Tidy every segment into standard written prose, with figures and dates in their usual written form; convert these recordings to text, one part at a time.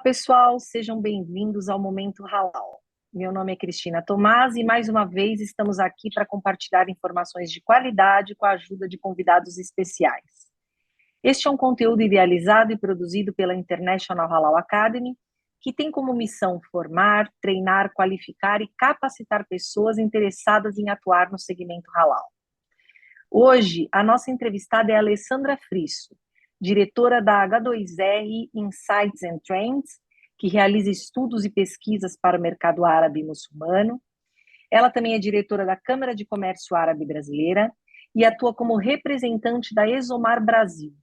Pessoal, sejam bem-vindos ao Momento Halal. Meu nome é Cristina Tomás e mais uma vez estamos aqui para compartilhar informações de qualidade com a ajuda de convidados especiais. Este é um conteúdo idealizado e produzido pela International Halal Academy, que tem como missão formar, treinar, qualificar e capacitar pessoas interessadas em atuar no segmento halal. Hoje, a nossa entrevistada é a Alessandra Frisso, diretora da H2R Insights and Trends, que realiza estudos e pesquisas para o mercado árabe e muçulmano. Ela também é diretora da Câmara de Comércio Árabe Brasileira e atua como representante da Exomar Brasil,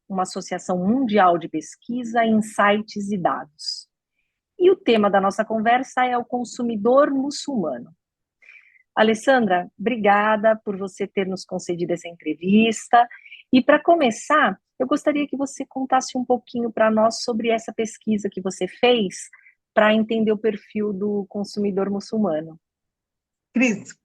uma associação mundial de pesquisa, insights e dados. E o tema da nossa conversa é o consumidor muçulmano. Alessandra, obrigada por você ter nos concedido essa entrevista. E para começar, eu gostaria que você contasse um pouquinho para nós sobre essa pesquisa que você fez para entender o perfil do consumidor muçulmano. Cris,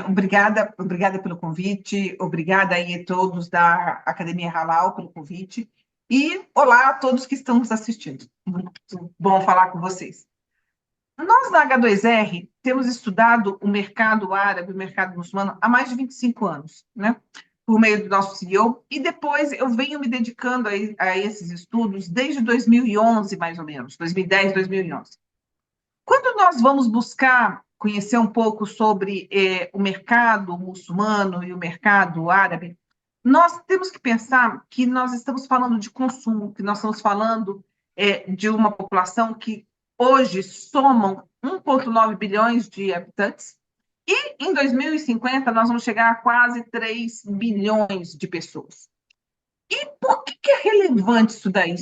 obrigada pelo convite, obrigada aí a todos da Academia Halal pelo convite, e olá a todos que estão nos assistindo. Muito bom falar com vocês. Nós, na H2R, temos estudado o mercado árabe, o mercado muçulmano, há mais de 25 anos, né? Por meio do nosso CEO, e depois eu venho me dedicando a esses estudos desde 2011, mais ou menos, 2010, 2011. Quando nós vamos buscar conhecer um pouco sobre o mercado muçulmano e o mercado árabe, nós temos que pensar que nós estamos falando de consumo, que nós estamos falando de uma população que hoje somam 1,9 bilhões de habitantes, e em 2050 nós vamos chegar a quase 3 bilhões de pessoas. E por que é relevante isso daí?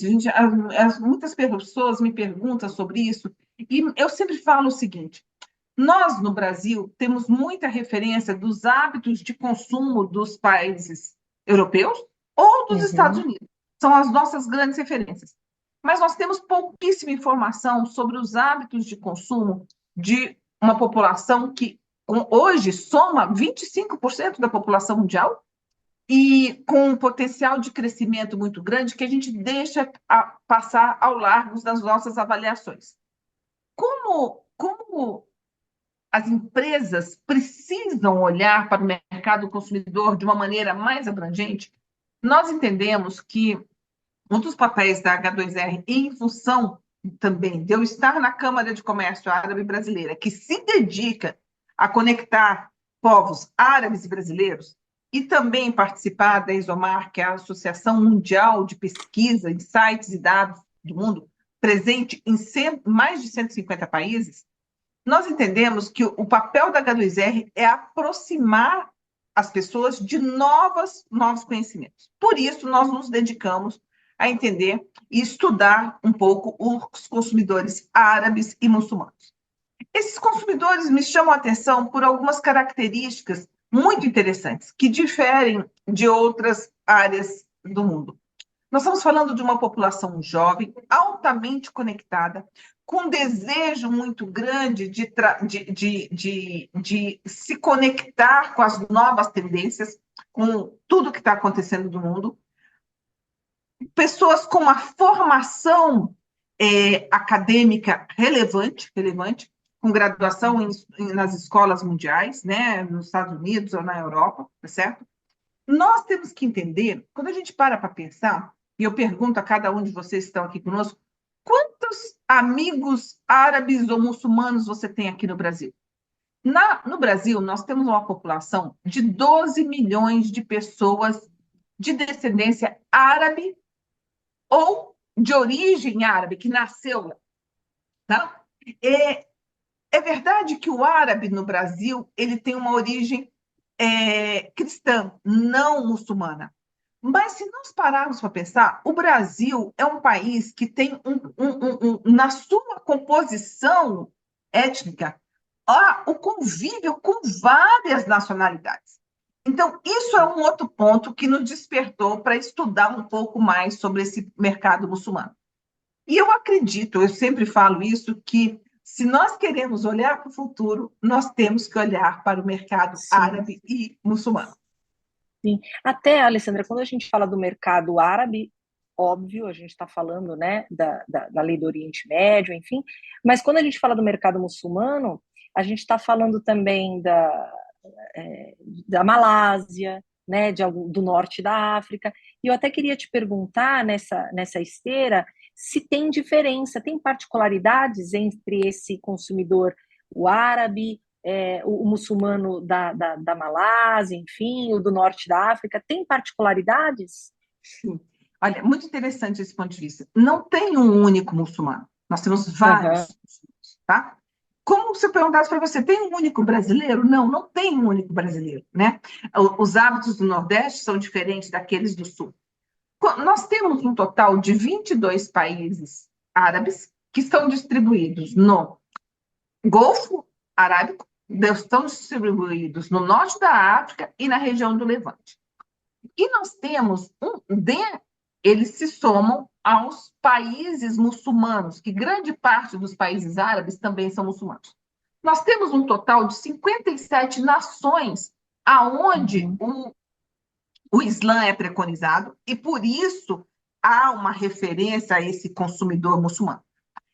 Muitas pessoas me perguntam sobre isso, e eu sempre falo o seguinte: nós, no Brasil, temos muita referência dos hábitos de consumo dos países europeus ou dos Estados Unidos. São as nossas grandes referências. Mas nós temos pouquíssima informação sobre os hábitos de consumo de uma população que hoje soma 25% da população mundial e com um potencial de crescimento muito grande que a gente deixa passar ao largo das nossas avaliações. Como as empresas precisam olhar para o mercado consumidor de uma maneira mais abrangente, nós entendemos que um dos papéis da H2R, em função também de eu estar na Câmara de Comércio Árabe Brasileira, que se dedica a conectar povos árabes e brasileiros, e também participar da Exomar, que é a Associação Mundial de Pesquisa, Insights e Dados do mundo, presente em mais de 150 países, nós entendemos que o papel da H2R é aproximar as pessoas de novos conhecimentos. Por isso, nós nos dedicamos a entender e estudar um pouco os consumidores árabes e muçulmanos. Esses consumidores me chamam a atenção por algumas características muito interessantes, que diferem de outras áreas do mundo. Nós estamos falando de uma população jovem, altamente conectada, com desejo muito grande de se conectar com as novas tendências, com tudo que está acontecendo no mundo. Pessoas com uma formação acadêmica relevante, com graduação nas escolas mundiais, né, nos Estados Unidos ou na Europa, tá certo? Nós temos que entender, quando a gente para pensar, e eu pergunto a cada um de vocês que estão aqui conosco, quantos amigos árabes ou muçulmanos você tem aqui no Brasil? No Brasil, nós temos uma população de 12 milhões de pessoas de descendência árabe ou de origem árabe, que nasceu lá. Tá? É verdade que o árabe no Brasil ele tem uma origem cristã, não muçulmana. Mas se nós pararmos para pensar, o Brasil é um país que tem, na sua composição étnica, o convívio com várias nacionalidades. Então, isso é um outro ponto que nos despertou para estudar um pouco mais sobre esse mercado muçulmano. E eu acredito, eu sempre falo isso, que se nós queremos olhar para o futuro, nós temos que olhar para o mercado árabe e muçulmano. Sim. Até, Alessandra, quando a gente fala do mercado árabe, óbvio, a gente está falando, né, da lei do Oriente Médio, enfim, mas quando a gente fala do mercado muçulmano, a gente está falando também da Malásia, né, do norte da África, e eu até queria te perguntar nessa esteira se tem diferença, tem particularidades entre esse consumidor, o árabe, o muçulmano da Malásia, enfim, o do norte da África, tem particularidades? Sim. Olha, muito interessante esse ponto de vista. Não tem um único muçulmano. Nós temos Aham, vários muçulmanos, tá? Como se eu perguntasse para você, tem um único brasileiro? Não, não tem um único brasileiro, né? Os hábitos do Nordeste são diferentes daqueles do Sul. Nós temos um total de 22 países árabes que estão distribuídos no Golfo Arábico, estão distribuídos no norte da África e na região do Levante. E nós temos eles se somam aos países muçulmanos, que grande parte dos países árabes também são muçulmanos. Nós temos um total de 57 nações aonde uhum, o Islã é preconizado e por isso há uma referência a esse consumidor muçulmano.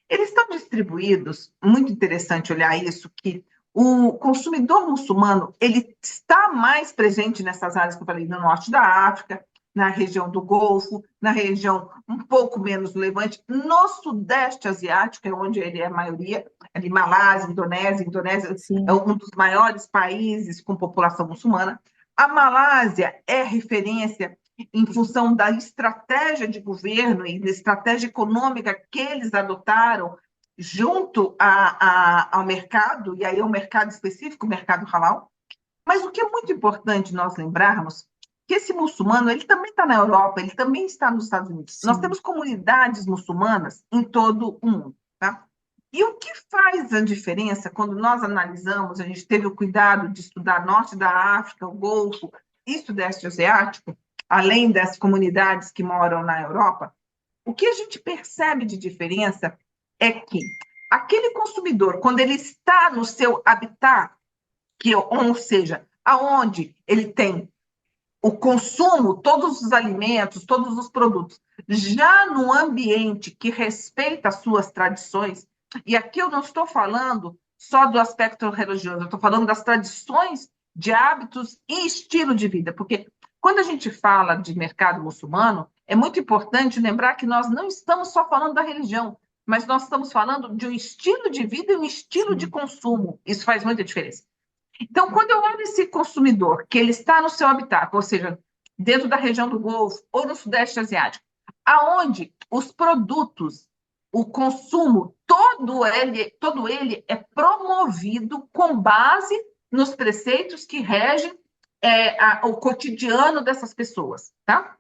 Eles estão distribuídos, muito interessante olhar isso, que o consumidor muçulmano ele está mais presente nessas áreas que eu falei, no norte da África, na região do Golfo, na região um pouco menos do Levante, no Sudeste Asiático, é onde ele é a maioria, ali Malásia, Indonésia é sim, um dos maiores países com população muçulmana. A Malásia é referência em função da estratégia de governo e da estratégia econômica que eles adotaram junto ao mercado, e aí é um mercado específico, o mercado halal. Mas o que é muito importante nós lembrarmos que esse muçulmano ele também está na Europa, ele também está nos Estados Unidos. Nós sim. temos comunidades muçulmanas em todo o mundo, tá? E o que faz a diferença quando nós analisamos, a gente teve o cuidado de estudar norte da África, o Golfo e Sudeste Asiático, além das comunidades que moram na Europa, o que a gente percebe de diferença é que aquele consumidor, quando ele está no seu habitat, ou seja, aonde ele tem o consumo, todos os alimentos, todos os produtos, já no ambiente que respeita as suas tradições, e aqui eu não estou falando só do aspecto religioso, eu estou falando das tradições de hábitos e estilo de vida, porque quando a gente fala de mercado muçulmano, é muito importante lembrar que nós não estamos só falando da religião, mas nós estamos falando de um estilo de vida e um estilo de Sim. consumo. Isso faz muita diferença. Então, quando eu olho esse consumidor, que ele está no seu habitat, ou seja, dentro da região do Golfo ou no Sudeste Asiático, aonde os produtos, o consumo, todo ele é promovido com base nos preceitos que regem o cotidiano dessas pessoas, tá?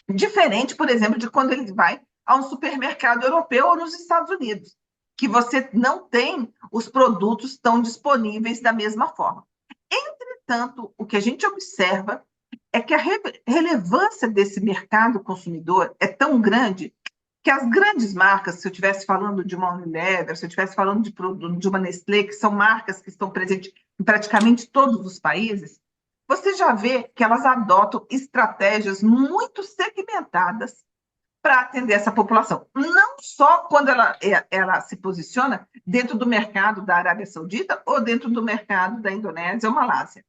Diferente, por exemplo, de quando ele vai a um supermercado europeu ou nos Estados Unidos, que você não tem os produtos tão disponíveis da mesma forma. Entretanto, o que a gente observa é que a relevância desse mercado consumidor é tão grande que as grandes marcas, se eu estivesse falando de uma Unilever, se eu estivesse falando de uma Nestlé, que são marcas que estão presentes em praticamente todos os países, você já vê que elas adotam estratégias muito segmentadas para atender essa população. Não só quando ela se posiciona dentro do mercado da Arábia Saudita ou dentro do mercado da Indonésia ou Malásia,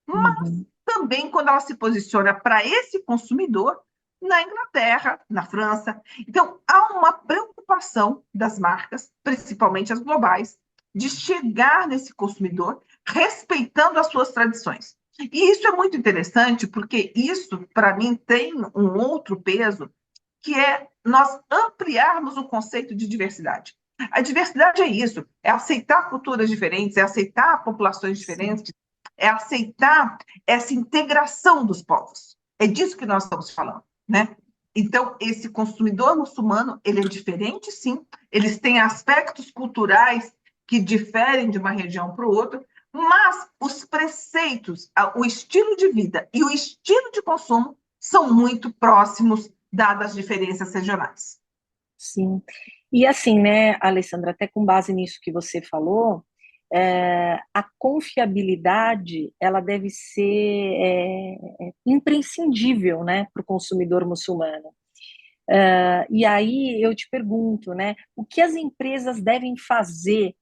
mas Uhum. também quando ela se posiciona para esse consumidor na Inglaterra, na França. Então, há uma preocupação das marcas, principalmente as globais, de chegar nesse consumidor respeitando as suas tradições. E isso é muito interessante, porque isso, para mim, tem um outro peso, que é nós ampliarmos o conceito de diversidade. A diversidade é isso, é aceitar culturas diferentes, é aceitar populações Sim. diferentes, é aceitar essa integração dos povos. É disso que nós estamos falando, né? Então, esse consumidor muçulmano, ele é diferente, sim, eles têm aspectos culturais que diferem de uma região para outra, mas os preceitos, o estilo de vida e o estilo de consumo são muito próximos, dadas as diferenças regionais. Sim. E assim, né, Alessandra, até com base nisso que você falou, a confiabilidade ela deve ser imprescindível, né, para o consumidor muçulmano. E aí eu te pergunto, né, o que as empresas devem fazer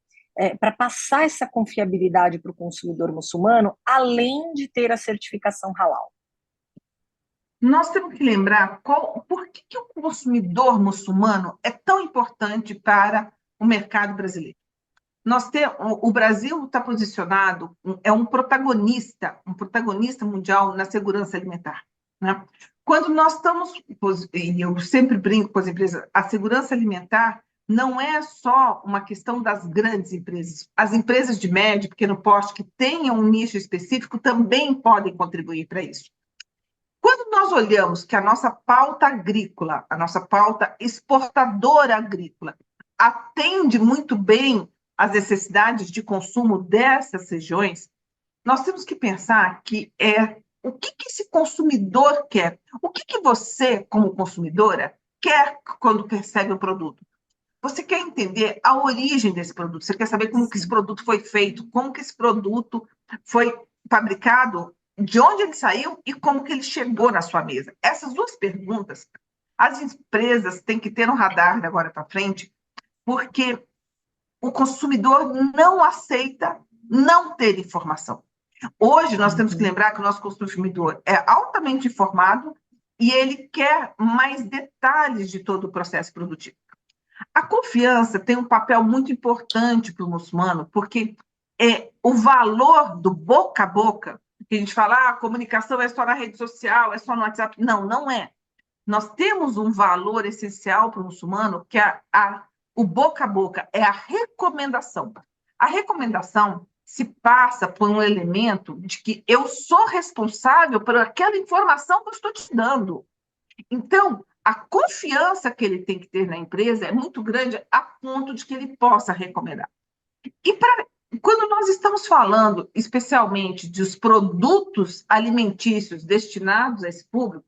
para passar essa confiabilidade para o consumidor muçulmano, além de ter a certificação halal? Nós temos que lembrar por que o consumidor muçulmano é tão importante para o mercado brasileiro. O Brasil está posicionado, é um protagonista mundial na segurança alimentar, né? Quando nós estamos, e eu sempre brinco com as empresas, a segurança alimentar não é só uma questão das grandes empresas. As empresas de médio, pequeno porte, que tenham um nicho específico, também podem contribuir para isso. Quando nós olhamos que a nossa pauta agrícola, a nossa pauta exportadora agrícola, atende muito bem às necessidades de consumo dessas regiões, nós temos que pensar que o que esse consumidor quer? O que você, como consumidora, quer quando recebe o produto? Você quer entender a origem desse produto, você quer saber como que esse produto foi feito, como que esse produto foi fabricado, de onde ele saiu e como que ele chegou na sua mesa. Essas duas perguntas, as empresas têm que ter um radar de agora para frente, porque o consumidor não aceita não ter informação. Hoje, nós temos que lembrar que o nosso consumidor é altamente informado e ele quer mais detalhes de todo o processo produtivo. A confiança tem um papel muito importante para o muçulmano, porque o valor do boca a boca, que a gente fala, a comunicação é só na rede social, é só no WhatsApp. Não, não é. Nós temos um valor essencial para o muçulmano, que é o boca a boca, é a recomendação. A recomendação se passa por um elemento de que eu sou responsável por aquela informação que eu estou te dando. Então, a confiança que ele tem que ter na empresa é muito grande a ponto de que ele possa recomendar. E quando nós estamos falando, especialmente, dos produtos alimentícios destinados a esse público,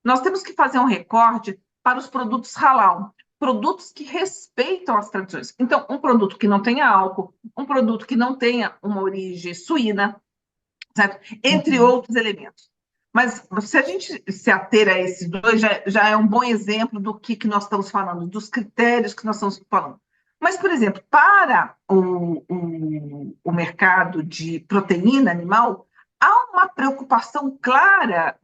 nós temos que fazer um recorte para os produtos halal, produtos que respeitam as tradições. Então, um produto que não tenha álcool, um produto que não tenha uma origem suína, certo? Entre outros elementos. Mas se a gente se ater a esses dois, já é um bom exemplo do que nós estamos falando, dos critérios que nós estamos falando. Mas, por exemplo, para o mercado de proteína animal, há uma preocupação clara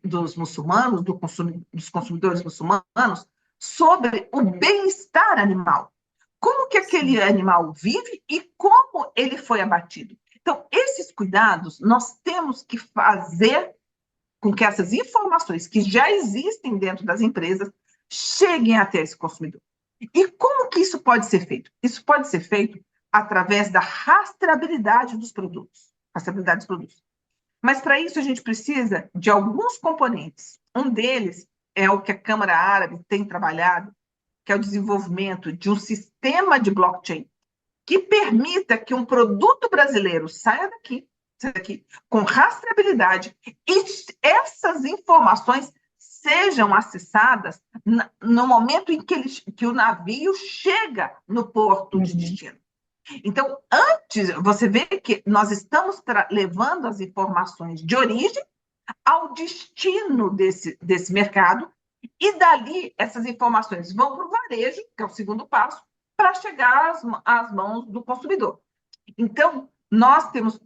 dos muçulmanos, dos consumidores muçulmanos, sobre o bem-estar animal. Como que aquele animal vive e como ele foi abatido. Então, esses cuidados nós temos que fazer com que essas informações que já existem dentro das empresas cheguem até esse consumidor. E como que isso pode ser feito? Isso pode ser feito através da rastreabilidade dos produtos. Rastreabilidade dos produtos. Mas, para isso, a gente precisa de alguns componentes. Um deles é o que a Câmara Árabe tem trabalhado, que é o desenvolvimento de um sistema de blockchain que permita que um produto brasileiro saia daqui com rastreabilidade e essas informações sejam acessadas no momento em que o navio chega no porto de destino. Então, antes, você vê que nós estamos levando as informações de origem ao destino desse mercado, e dali essas informações vão para o varejo, que é o segundo passo, para chegar às mãos do consumidor. Então, nós temos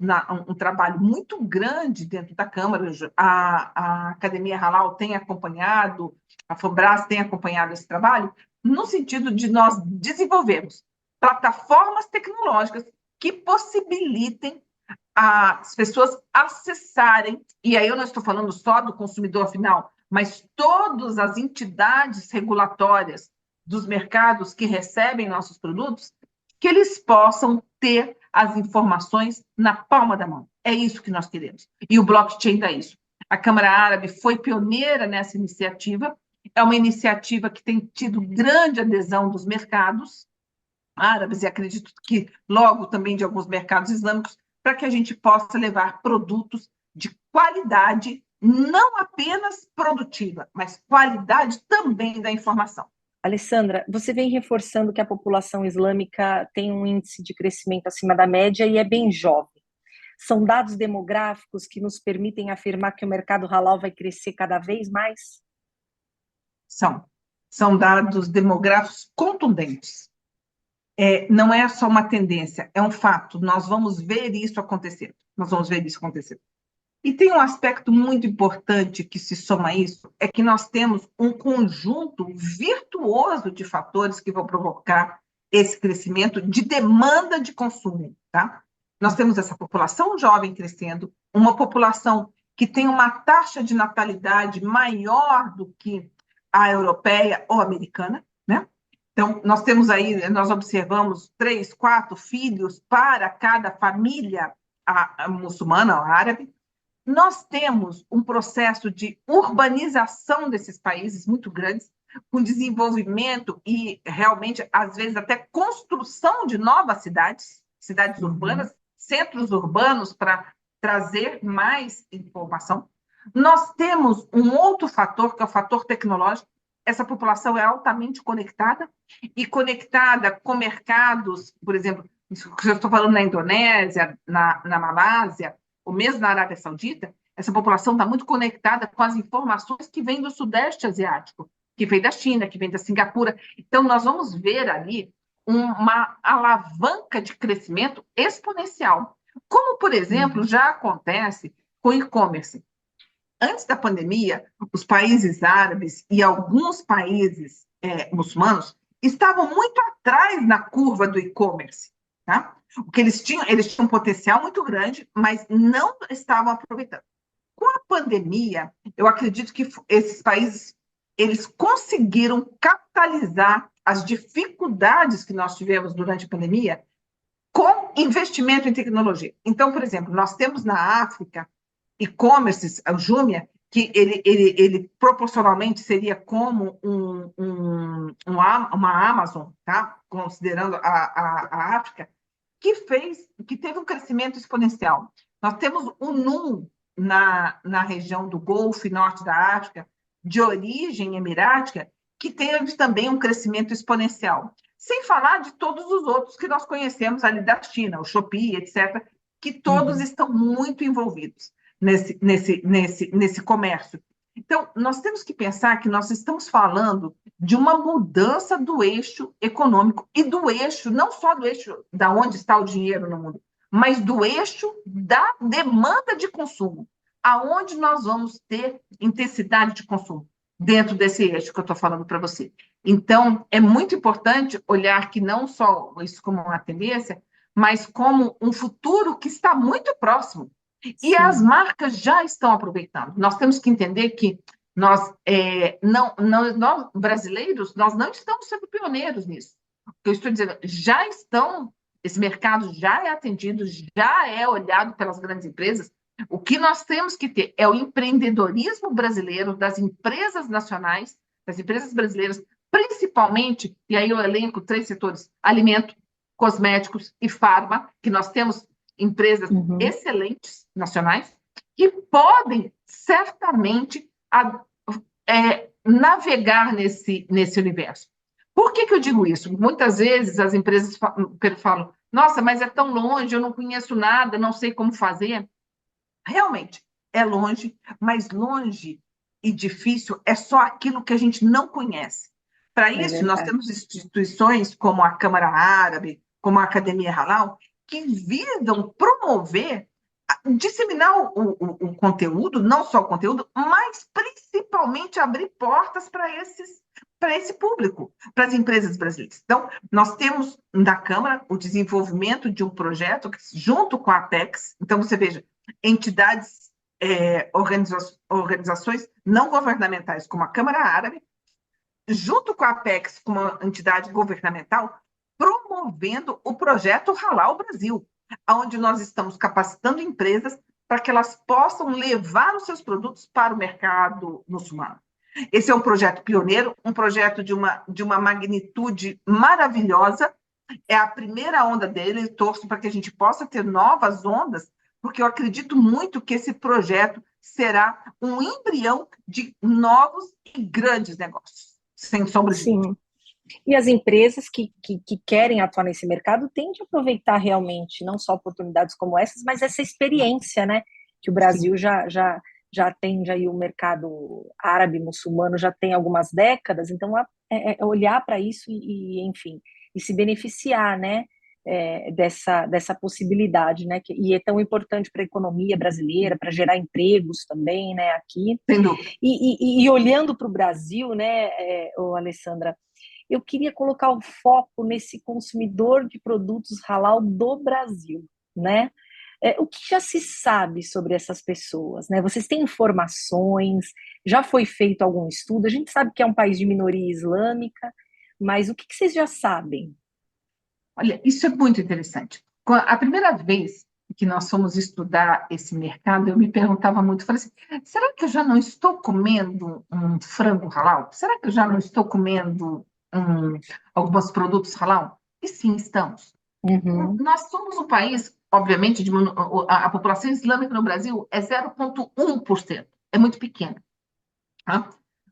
um trabalho muito grande dentro da Câmara, a Academia Halal tem acompanhado, a FOBRAS tem acompanhado esse trabalho, no sentido de nós desenvolvermos plataformas tecnológicas que possibilitem as pessoas acessarem, e aí eu não estou falando só do consumidor final, mas todas as entidades regulatórias dos mercados que recebem nossos produtos, que eles possam ter as informações na palma da mão. É isso que nós queremos. E o blockchain dá isso. A Câmara Árabe foi pioneira nessa iniciativa, é uma iniciativa que tem tido grande adesão dos mercados árabes, e acredito que logo também de alguns mercados islâmicos, para que a gente possa levar produtos de qualidade, não apenas produtiva, mas qualidade também da informação. Alessandra, você vem reforçando que a população islâmica tem um índice de crescimento acima da média e é bem jovem. São dados demográficos que nos permitem afirmar que o mercado halal vai crescer cada vez mais? São. são dados demográficos contundentes. Não é só uma tendência, é um fato. Nós vamos ver isso acontecer. Nós vamos ver isso acontecer. E tem um aspecto muito importante que se soma a isso, é que nós temos um conjunto virtuoso de fatores que vão provocar esse crescimento de demanda de consumo, tá? Nós temos essa população jovem crescendo, uma população que tem uma taxa de natalidade maior do que a europeia ou americana, né? Então, nós observamos 3, 4 filhos para cada família muçulmana ou árabe. Nós temos um processo de urbanização desses países muito grandes, com desenvolvimento e realmente, às vezes, até construção de novas cidades urbanas, centros urbanos para trazer mais informação. Nós temos um outro fator, que é o fator tecnológico. Essa população é altamente conectada e conectada com mercados, por exemplo, eu estou falando na Indonésia, na Malásia, ou mesmo na Arábia Saudita, essa população está muito conectada com as informações que vêm do Sudeste Asiático, que vem da China, que vem da Singapura. Então, nós vamos ver ali uma alavanca de crescimento exponencial, como, por exemplo, já acontece com o e-commerce. Antes da pandemia, os países árabes e alguns países muçulmanos estavam muito atrás na curva do e-commerce, tá? Porque eles tinham um potencial muito grande, mas não estavam aproveitando. Com a pandemia, eu acredito que esses países eles conseguiram capitalizar as dificuldades que nós tivemos durante a pandemia com investimento em tecnologia. Então, por exemplo, nós temos na África e-commerces, o Jumia, que ele proporcionalmente seria como uma Amazon, tá? Considerando a África, que teve um crescimento exponencial. Nós temos o NUM na região do Golfo e Norte da África, de origem emirática, que teve também um crescimento exponencial. Sem falar de todos os outros que nós conhecemos ali da China, o Shopee, etc., que todos estão muito envolvidos nesse comércio. Então, nós temos que pensar que nós estamos falando de uma mudança do eixo econômico e do eixo, não só do eixo da onde está o dinheiro no mundo, mas do eixo da demanda de consumo, aonde nós vamos ter intensidade de consumo dentro desse eixo que eu estou falando para você. Então, é muito importante olhar que não só isso como uma tendência, mas como um futuro que está muito próximo. E Sim. As marcas já estão aproveitando. Nós temos que entender que nós brasileiros, nós não estamos sendo pioneiros nisso. O que eu estou dizendo, esse mercado já é atendido, já é olhado pelas grandes empresas. O que nós temos que ter é o empreendedorismo brasileiro, das empresas nacionais, das empresas brasileiras, principalmente, e aí eu elenco 3 setores: alimento, cosméticos e farma, que nós temos empresas excelentes nacionais que podem certamente navegar nesse universo. Por que eu digo isso? Muitas vezes as empresas falam: nossa, mas é tão longe, eu não conheço nada, não sei como fazer. Realmente, é longe, mas longe e difícil é só aquilo que a gente não conhece. Para isso, nós temos instituições como a Câmara Árabe, como a Academia Halal, que visam promover, disseminar o conteúdo, não só o conteúdo, mas principalmente abrir portas para esse público, para as empresas brasileiras. Então, nós temos na Câmara o desenvolvimento de um projeto junto com a Apex. Então, você veja, entidades, organizações não governamentais, como a Câmara Árabe, junto com a Apex, como uma entidade governamental, promovendo o projeto Halal Brasil, onde nós estamos capacitando empresas para que elas possam levar os seus produtos para o mercado muçulmano. Esse é um projeto pioneiro, um projeto de uma magnitude maravilhosa. É a primeira onda dele, torço para que a gente possa ter novas ondas, porque eu acredito muito que esse projeto será um embrião de novos e grandes negócios, sem sombra de dúvida. E as empresas que querem atuar nesse mercado têm de aproveitar realmente, não só oportunidades como essas, mas essa experiência, né, que o Brasil já já atende aí o mercado árabe muçulmano já tem algumas décadas, então é olhar para isso enfim, e se beneficiar, né, dessa possibilidade, né, e é tão importante para a economia brasileira, para gerar empregos também, né, aqui. Sem dúvida. E olhando para o Brasil, né, Alessandra, eu queria colocar o foco nesse consumidor de produtos halal do Brasil, né? O que já se sabe sobre essas pessoas, né? Vocês têm informações? Já foi feito algum estudo? A gente sabe que é um país de minoria islâmica, mas o que vocês já sabem? Olha, isso é muito interessante. A primeira vez que nós fomos estudar esse mercado, eu me perguntava muito, falei assim, será que eu já não estou comendo um frango halal? Será que eu já não estou comendo alguns produtos halal? E sim, estamos. Uhum, Nós somos um país, obviamente, a população islâmica no Brasil é 0,1%, é muito pequena. Tá?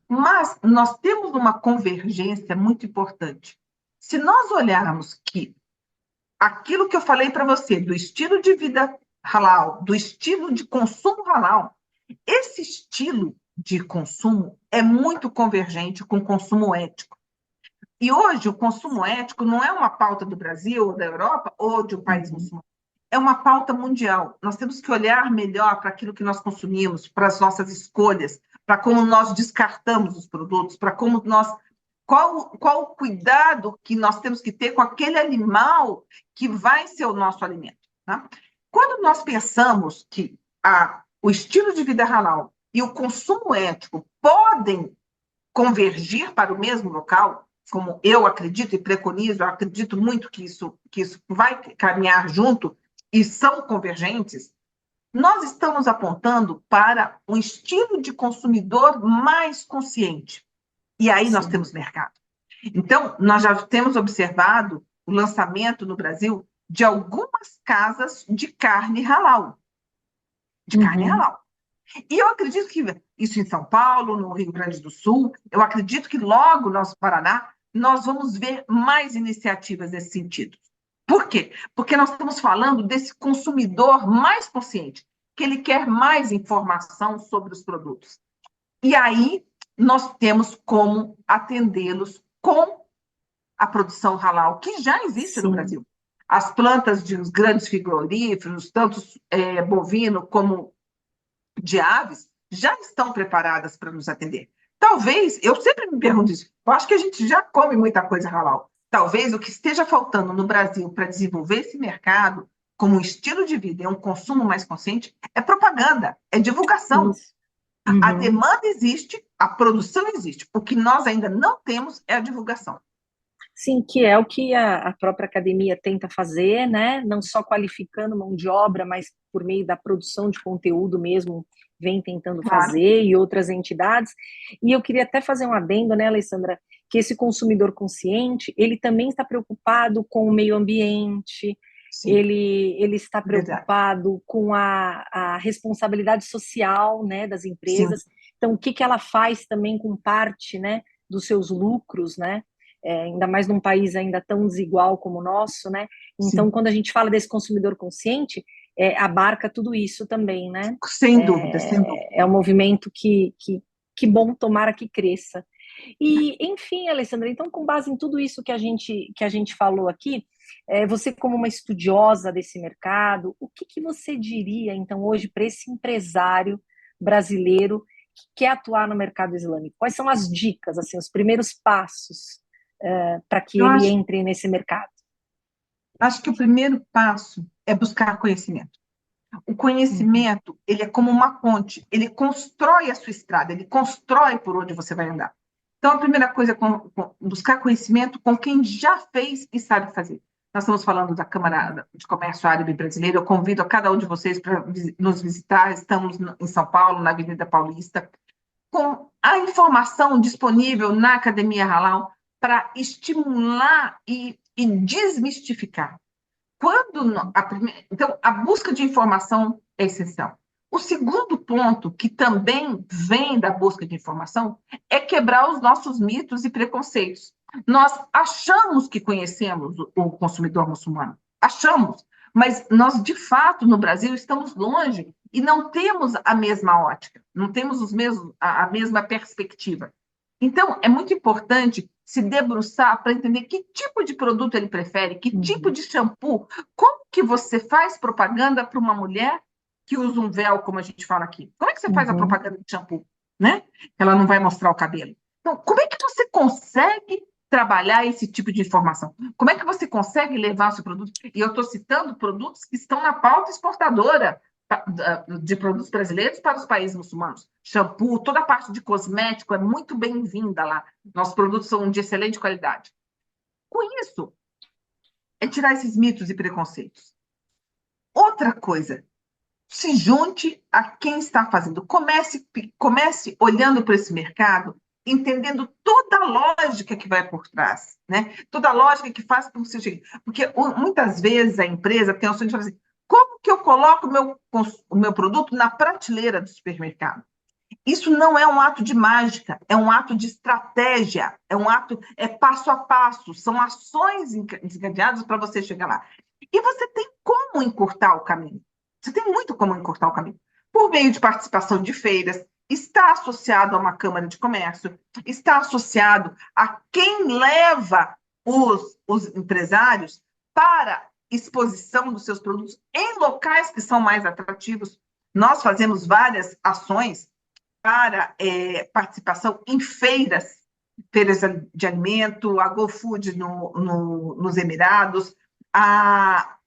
Mas nós temos uma convergência muito importante. Se nós olharmos que aquilo que eu falei para você, do estilo de vida halal, do estilo de consumo halal, esse estilo de consumo é muito convergente com o consumo ético. E hoje o consumo ético não é uma pauta do Brasil, ou da Europa, ou de um país uhum, muçulmano. É uma pauta mundial. Nós temos que olhar melhor para aquilo que nós consumimos, para as nossas escolhas, para como nós descartamos os produtos, para como nós qual o cuidado que nós temos que ter com aquele animal que vai ser o nosso alimento. Tá? Quando nós pensamos que o estilo de vida halal e o consumo ético podem convergir para o mesmo local, como eu acredito e preconizo, eu acredito muito que isso vai caminhar junto e são convergentes, nós estamos apontando para um estilo de consumidor mais consciente. E aí nós sim. temos mercado. Então, nós já temos observado o lançamento no Brasil de algumas casas de carne halal. De carne Uhum. halal. E eu acredito que isso em São Paulo, no Rio Grande do Sul, eu acredito que logo no nosso Paraná, nós vamos ver mais iniciativas nesse sentido. Por quê? Porque nós estamos falando desse consumidor mais consciente, que ele quer mais informação sobre os produtos. E aí nós temos como atendê-los com a produção halal, que já existe no Sim. Brasil. As plantas de os grandes frigoríferos, tanto bovino como de aves, já estão preparadas para nos atender. Talvez, eu sempre me pergunto isso, eu acho que a gente já come muita coisa halal. Talvez o que esteja faltando no Brasil para desenvolver esse mercado como um estilo de vida e um consumo mais consciente é propaganda, é divulgação. Isso. A Uhum. demanda existe, a produção existe. O que nós ainda não temos é a divulgação. Sim, que é o que a própria academia tenta fazer, né? Não só qualificando mão de obra, mas por meio da produção de conteúdo mesmo, vem tentando Claro. fazer, e outras entidades. E eu queria até fazer um adendo, né, Alessandra, que esse consumidor consciente, ele também está preocupado com o meio ambiente, Sim, ele está verdade. preocupado com a responsabilidade social, né, das Sim, empresas. Então, o que que ela faz também com parte, né, dos seus lucros, né? Ainda mais num país ainda tão desigual como o nosso, né? Então, sim. quando a gente fala desse consumidor consciente, abarca tudo isso também, né? Sem dúvida, sem dúvida. É um movimento que bom, tomara que cresça. E, enfim, Alessandra, então, com base em tudo isso que a gente falou aqui, você como uma estudiosa desse mercado, o que você diria, então, hoje para esse empresário brasileiro que quer atuar no mercado islâmico? Quais são as dicas, assim, os primeiros passos para que Eu ele acho, entre nesse mercado? acho que o primeiro passo é buscar conhecimento. O Uhum. conhecimento, ele é como uma ponte, ele constrói a sua estrada, ele constrói por onde você vai andar. Então, a primeira coisa é buscar conhecimento com quem já fez e sabe fazer. Nós estamos falando da Câmara de Comércio Árabe Brasileira, eu convido a cada um de vocês para nos visitar, estamos em São Paulo, na Avenida Paulista, com a informação disponível na Academia Halal para estimular e desmistificar. Então, a busca de informação é essencial. O segundo ponto, que também vem da busca de informação, é quebrar os nossos mitos e preconceitos. Nós achamos que conhecemos o consumidor muçulmano, achamos, mas nós, de fato, no Brasil, estamos longe e não temos a mesma ótica, não temos a mesma perspectiva. Então, é muito importante se debruçar para entender que tipo de produto ele prefere, que tipo de shampoo, como que você faz propaganda para uma mulher que usa um véu, como a gente fala aqui. Como é que você faz a propaganda de shampoo, né? Ela não vai mostrar o cabelo. Então, como é que você consegue trabalhar esse tipo de informação? Como é que você consegue levar o seu produto? E eu estou citando produtos que estão na pauta exportadora de produtos brasileiros para os países muçulmanos. Shampoo, toda a parte de cosmético é muito bem-vinda lá. Nossos produtos são de excelente qualidade. Com isso, é tirar esses mitos e preconceitos. Outra coisa, se junte a quem está fazendo. Comece olhando para esse mercado, entendendo toda a lógica que vai por trás, né? Toda a lógica que faz com que você chegue. Porque muitas vezes a empresa tem a opção de falar assim, como que eu coloco o meu produto na prateleira do supermercado? Isso não é um ato de mágica, é um ato de estratégia, é passo a passo, são ações desencadeadas para você chegar lá. E você tem como encurtar o caminho. Você tem muito como encurtar o caminho. Por meio de participação de feiras, está associado a uma Câmara de Comércio, está associado a quem leva os empresários para exposição dos seus produtos em locais que são mais atrativos. Nós fazemos várias ações para participação em feiras de alimento, a GoFood nos Emirados, a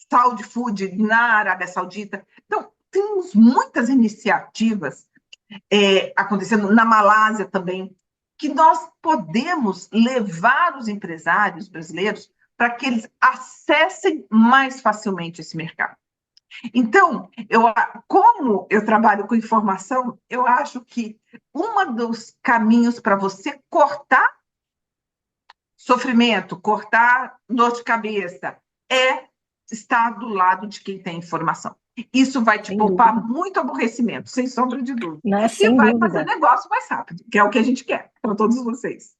Saudi Food na Arábia Saudita. Então, temos muitas iniciativas acontecendo na Malásia também, que nós podemos levar os empresários brasileiros para que eles acessem mais facilmente esse mercado. Então, como eu trabalho com informação, eu acho que um dos caminhos para você cortar sofrimento, cortar dor de cabeça, é estar do lado de quem tem informação. Isso vai te poupar muito aborrecimento, sem sombra de dúvida. Sem e vai dúvida. fazer negócio mais rápido, que é o que a gente quer para todos vocês.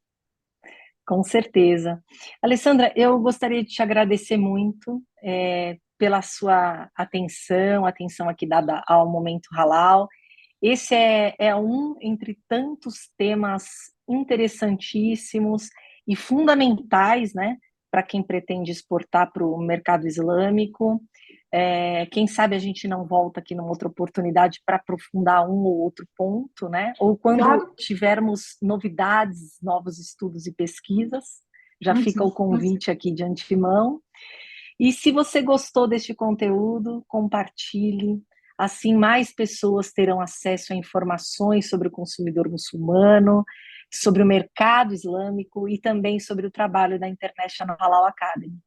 Com certeza. Alessandra, eu gostaria de te agradecer muito pela sua atenção aqui dada ao Momento Halal. Esse é um entre tantos temas interessantíssimos e fundamentais, né, para quem pretende exportar para o mercado islâmico. Quem sabe a gente não volta aqui numa outra oportunidade para aprofundar um ou outro ponto, né? Ou quando tivermos novidades, novos estudos e pesquisas, já fica o convite aqui de antemão. E se você gostou deste conteúdo, compartilhe. Assim, mais pessoas terão acesso a informações sobre o consumidor muçulmano, sobre o mercado islâmico e também sobre o trabalho da International Halal Academy.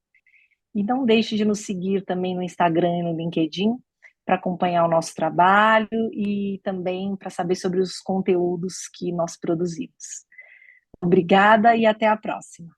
E não deixe de nos seguir também no Instagram e no LinkedIn para acompanhar o nosso trabalho e também para saber sobre os conteúdos que nós produzimos. Obrigada e até a próxima.